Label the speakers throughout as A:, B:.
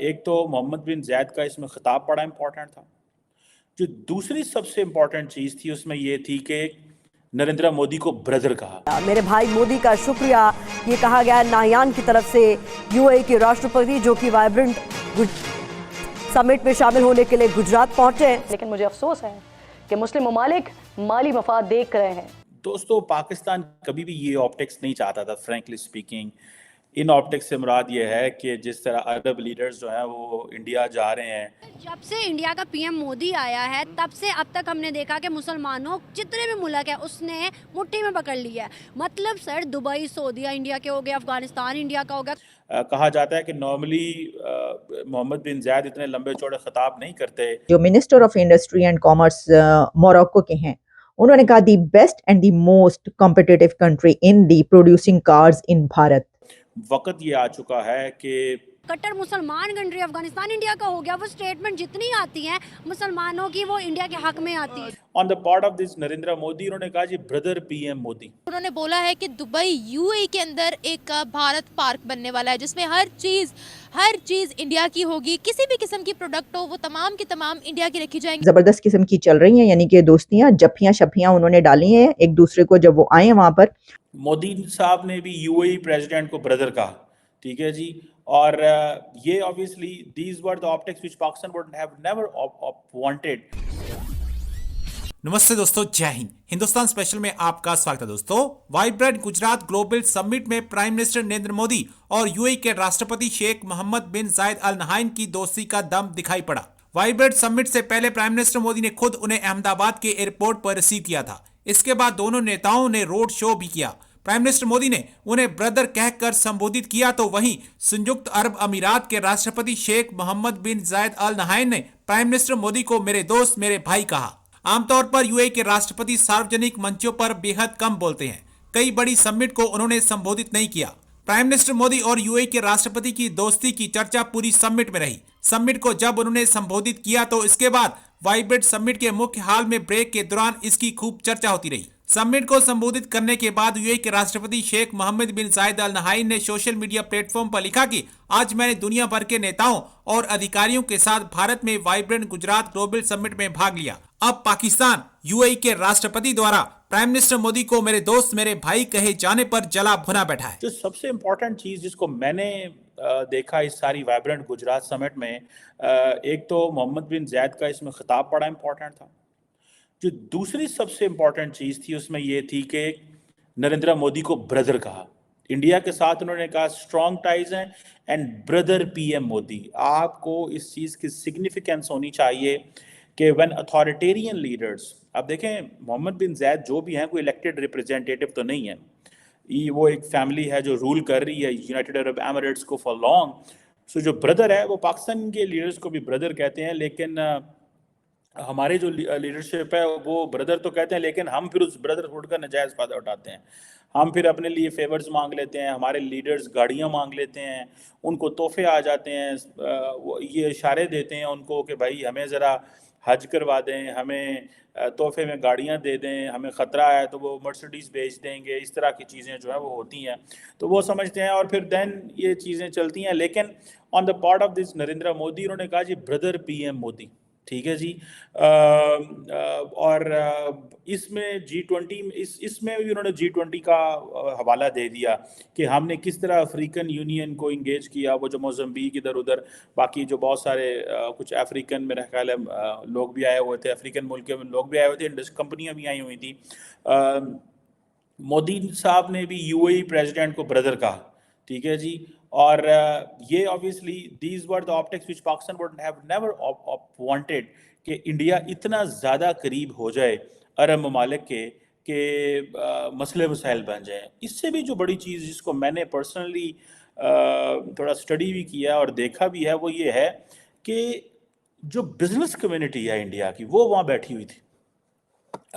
A: एक तो मोहम्मद बिन ज़ायद का इसमें खिताब बड़ा इम्पोर्टेंट था। जो दूसरी सबसे इम्पोर्टेंट चीज़ थी उसमें ये थी कि नरेंद्र मोदी को ब्रदर कहा।
B: मेरे भाई मोदी का शुक्रिया, ये कहा गया नाहयान की तरफ से। यूएई के राष्ट्रपति जो कि वाइब्रेंट समिट में शामिल होने के लिए गुजरात पहुंचे,
C: लेकिन मुझे अफसोस है कि मुस्लिम ममालिक माली मफाद देख रहे हैं।
A: दोस्तों, पाकिस्तान कभी भी ये ऑप्टिक्स नहीं चाहता था, फ्रैंकली स्पीकिंग। इन ऑप्टिक्स से मुराद ये है कि जिस तरह अरब लीडर्स जो हैं वो इंडिया जा रहे हैं।
D: जब से इंडिया का पीएम मोदी आया है तब से अब तक हमने देखा कि मुसलमानों जितने भी मुल्क है उसने मुट्ठी में पकड़ लिया है। मतलब सर, दुबई सऊदीया इंडिया के हो गए, अफगानिस्तान इंडिया का हो गया।
A: कहा जाता है कि नॉर्मली मोहम्मद बिन ज़ायद इतने लंबे चौड़े खिताब नहीं करते।
E: जो minister of industry and commerce Morocco के हैं, उन्होंने कहा the best and the most competitive country in the producing cars in Bharat.
A: वक्त ये आ चुका है कि
D: कट्टर मुसलमान कंट्री अफगानिस्तान इंडिया का हो गया, वो स्टेटमेंट जितनी आती हैं मुसलमानों की वो इंडिया के हक में आती है।
A: On the part of this Narendra Modi, उन्होंने कहा जी ब्रदर पीएम मोदी।
F: उन्होंने बोला है कि दुबई यूएई के अंदर एक भारत पार्क बनने वाला है जिसमें हर चीज इंडिया की होगी। किसी भी किस्म की प्रोडक्ट हो वो तमाम की तमाम इंडिया की रखी जाएंगी।
E: जबरदस्त किस्म की चल रही हैं, यानी कि दोस्तियां, जफ्फियां शफ्फियां उन्होंने डाली हैं एक दूसरे को जब वो आए वहां पर।
A: मोदी साहब ने भी यूएई प्रेसिडेंट को ब्रदर कहा, ठीक है जी। और ये obviously these were the optics which Pakistan would have never wanted.
G: नमस्ते दोस्तों, जय हिंद। हिंदुस्तान स्पेशल में आपका स्वागत है दोस्तों। वाइब्रेंट गुजरात ग्लोबल समिट में प्राइम मिनिस्टर नरेंद्र मोदी और यूएई के राष्ट्रपति शेख मोहम्मद बिन जायद अल नहायन की दोस्ती का दम दिखाई पड़ा। वाइब्रेंट समिट से पहले प्राइम मिनिस्टर मोदी ने खुद उन्हें अहमदाबाद के एयरपोर्ट पर रिसीव किया था। इसके बाद दोनों नेताओं ने रोड शो भी किया। प्राइम मिनिस्टर मोदी ने उन्हें ब्रदर कहकर संबोधित किया, तो वहीं संयुक्त अरब अमीरात के राष्ट्रपति शेख मोहम्मद बिन जायद अल नहायन ने प्राइम मिनिस्टर मोदी को मेरे दोस्त, मेरे भाई कहा। आमतौर पर यूएई के राष्ट्रपति सार्वजनिक मंचों पर बेहद कम बोलते हैं। कई बड़ी समिट को उन्होंने संबोधित नहीं किया। प्राइम मिनिस्टर मोदी और यूएई के राष्ट्रपति की दोस्ती की चर्चा पूरी समिट में रही। समिट को जब उन्होंने संबोधित किया तो इसके बाद वाइब्रेंट समिट के मुख्य हॉल में ब्रेक के दौरान इसकी खूब चर्चा होती रही। समिट को संबोधित करने के बाद यूएई के राष्ट्रपति शेख मोहम्मद बिन जायद अल नहायन ने सोशल मीडिया प्लेटफॉर्म पर लिखा कि आज मैंने दुनिया भर के नेताओं और अधिकारियों के साथ भारत में वाइब्रेंट गुजरात ग्लोबल समिट में भाग लिया। अब पाकिस्तान यूएई के राष्ट्रपति द्वारा प्राइम मिनिस्टर मोदी को मेरे दोस्त, मेरे भाई कहे जाने पर जला भुना बैठा है।
A: जो सबसे इम्पोर्टेंट चीज जिसको मैंने देखा इस सारी वाइब्रेंट गुजरात समिट में, एक तो मोहम्मद बिन ज़ायद का इसमें खिताब बड़ा इम्पोर्टेंट था। जो दूसरी सबसे इम्पोर्टेंट चीज़ थी उसमें ये थी कि नरेंद्र मोदी को ब्रदर कहा। इंडिया के साथ उन्होंने कहा स्ट्रॉन्ग टाइज हैं एंड ब्रदर पीएम मोदी। आपको इस चीज़ की सिग्निफिकेंस होनी चाहिए कि व्हेन अथॉरिटेरियन लीडर्स, अब देखें मोहम्मद बिन ज़ायद जो भी हैं कोई इलेक्टेड रिप्रेजेंटेटिव तो नहीं है, वो एक फैमिली है जो रूल कर रही है यूनाइटेड अरब एमिरेट्स को फॉर लॉन्ग। सो जो ब्रदर है वो पाकिस्तान के लीडर्स को भी ब्रदर कहते हैं, लेकिन हमारे जो लीडरशिप है वो ब्रदर तो कहते हैं, लेकिन हम फिर उस ब्रदरहुड का नजायज़ फ़ायदा उठाते हैं। हम फिर अपने लिए फेवर्स मांग लेते हैं, हमारे लीडर्स गाड़ियाँ मांग लेते हैं, उनको तोहफे आ जाते हैं, ये इशारे देते हैं उनको कि भाई हमें ज़रा हज करवा दें, हमें तोहफे में गाड़ियाँ दे दें, हमें ख़तरा है तो वो मर्सिडीज़ बेच देंगे। इस तरह की चीज़ें जो है वो होती हैं, तो वो समझते हैं और फिर देन ये चीज़ें चलती हैं। लेकिन on the part of this Narendra Modi, उन्होंने कहा जी ब्रदर पीएम मोदी, ठीक है जी। और इसमें G20 इसमें भी उन्होंने G20 का हवाला दे दिया कि हमने किस तरह अफ्रीकन यूनियन को इंगेज किया। वो जो मोज़म्बिक इधर उधर बाकी जो बहुत सारे कुछ अफ्रीकन मेरा ख्याल है लोग भी आए हुए थे, अफ्रीकन मुल्क के लोग भी आए हुए थे, कंपनियां भी आई हुई थी। मोदी साहब ने भी यूएई प्रेसिडेंट को ब्रदर कहा, ठीक है जी। और ये obviously these were the optics which Pakistan would have never wanted कि इंडिया इतना ज़्यादा करीब हो जाए अरब ममालिक के मसले मसाइल बन जाए। इससे भी जो बड़ी चीज़ जिसको मैंने पर्सनली थोड़ा स्टडी भी किया और देखा भी है वो ये है कि जो बिजनेस कम्युनिटी है इंडिया की वो वहाँ बैठी हुई थी।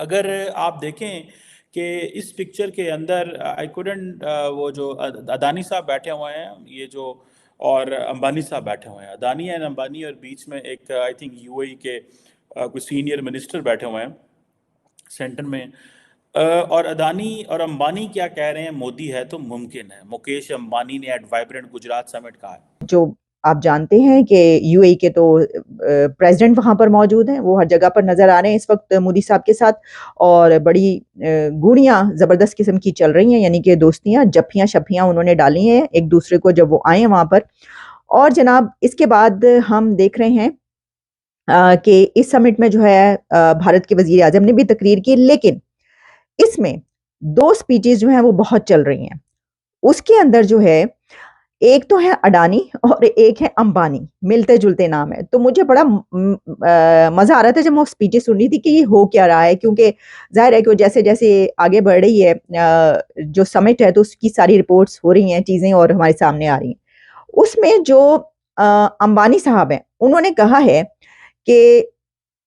A: अगर आप देखें कि इस पिक्चर के अंदर आई कुडंट वो जो अदानी साहब बैठे हुए हैं, ये जो और अंबानी साहब बैठे हुए हैं, अदानी एंड अंबानी, और बीच में एक आई थिंक यूएई के कुछ सीनियर मिनिस्टर बैठे हुए हैं सेंटर में। और अदानी और अंबानी क्या कह रहे हैं, मोदी है तो मुमकिन है। मुकेश अंबानी ने एट वाइब्रेंट गुजरात समिट कहा है।
E: जो आप जानते हैं कि यूएई के तो प्रेसिडेंट वहां पर मौजूद हैं, वो हर जगह पर नजर आ रहे हैं इस वक्त मोदी साहब के साथ, और बड़ी गुड़ियां जबरदस्त किस्म की चल रही हैं, यानी कि दोस्तियां जफ्फियां शफ्फियां उन्होंने डाली हैं एक दूसरे को जब वो आए हैं वहां पर। और जनाब इसके बाद हम देख रहे हैं कि इस समिट में जो है भारत के वजीर आजम ने भी तकरीर की, लेकिन इसमें दो स्पीचेस जो हैं वो बहुत चल रही हैं। उसके अंदर जो है एक तो है अडानी और एक है अंबानी, मिलते जुलते नाम है। तो मुझे बड़ा मजा आ रहा था जब मैं स्पीचेस सुन रही थी कि ये हो क्या रहा है, क्योंकि जाहिर है कि जैसे जैसे आगे बढ़ रही है जो समिट है तो उसकी सारी रिपोर्ट्स हो रही हैं चीजें और हमारे सामने आ रही हैं। उसमें जो अंबानी साहब हैं उन्होंने कहा है कि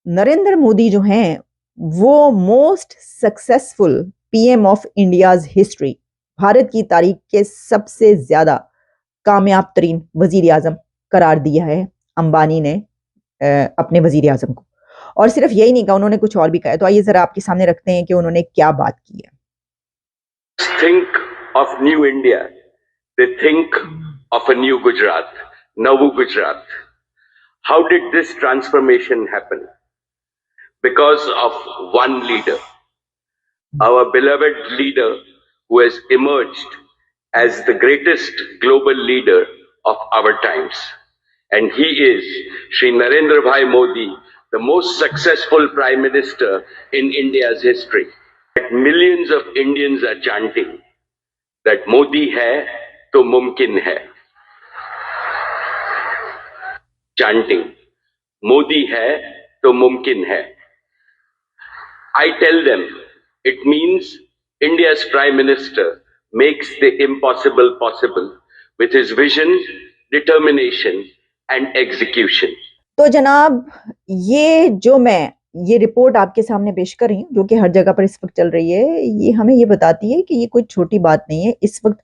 E: नरेंद्र मोदी जो हैं वो most successful PM of India's history, Bharat की तारीख के सबसे ज्यादा कामयाब तरीन वजीर आजम करार दिया है अंबानी ने अपने वजीर आजम को। और सिर्फ यही नहीं कहा, उन्होंने कुछ और भी कहा है। तो आइए जरा आपके सामने रखते हैं कि उन्होंने क्या बात की है।
H: Think of new India. They think of a new Gujarat, Navu Gujarat. How did this transformation happen? Because of one leader, our beloved leader who has emerged as the greatest global leader of our times. And he is Shri Narendra Bhai Modi, the most successful Prime Minister in India's history. That millions of Indians are chanting that Modi hai to mumkin hai. Chanting, Modi hai to mumkin hai. I tell them, it means India's Prime Minister makes the impossible possible with his vision, determination and execution.
E: तो जनाब ये जो मैं ये report आपके सामने पेश कर रही हूँ जो कि हर जगह पर इस वक्त चल रही है, ये हमें ये बताती है कि ये कोई छोटी बात नहीं है। इस वक्त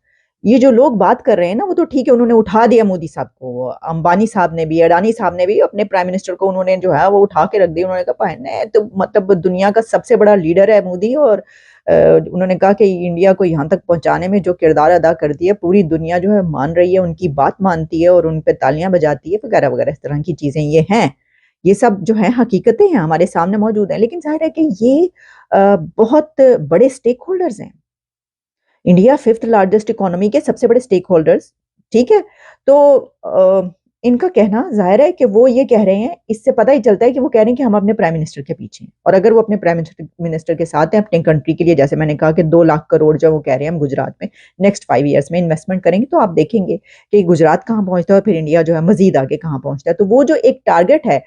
E: ये जो लोग बात कर रहे हैं ना वो तो ठीक है, उन्होंने उठा दिया मोदी साहब को, अंबानी साहब ने भी, अडानी साहब ने भी अपने प्राइम मिनिस्टर को उन्होंने जो है वो उठा के रख दिया। उन्होंने कहा पहने तो मतलब दुनिया का सबसे बड़ा लीडर है मोदी, और उन्होंने कहा कि इंडिया को यहाँ तक पहुंचाने में जो किरदार अदा कर दिया पूरी दुनिया जो है मान रही है, उनकी बात मानती है और उन पे तालियां बजाती है वगैरह वगैरह, इस तरह की चीजें ये हैं। ये सब जो है हकीकतें हैं, हमारे सामने मौजूद हैं। लेकिन जाहिर है कि ये बहुत बड़े स्टेक होल्डर्स हैं, इंडिया 5th लार्जेस्ट इकोनॉमी के सबसे बड़े स्टेक होल्डर्स, ठीक है। तो इनका कहना जाहिर है कि वो ये कह रहे हैं, इससे पता ही चलता है कि वो कह रहे हैं कि हम अपने प्राइम मिनिस्टर के पीछे हैं। और अगर वो अपने प्राइम मिनिस्टर के साथ हैं अपने कंट्री के लिए, जैसे मैंने कहा कि 2 लाख करोड़ जो वो कह रहे हैं हम गुजरात में नेक्स्ट 5 ईयर्स में इन्वेस्टमेंट करेंगे, तो आप देखेंगे कि गुजरात कहाँ पहुंचता है और फिर इंडिया जो है मजीद आगे कहाँ पहुंचता है। तो वो जो एक टारगेट है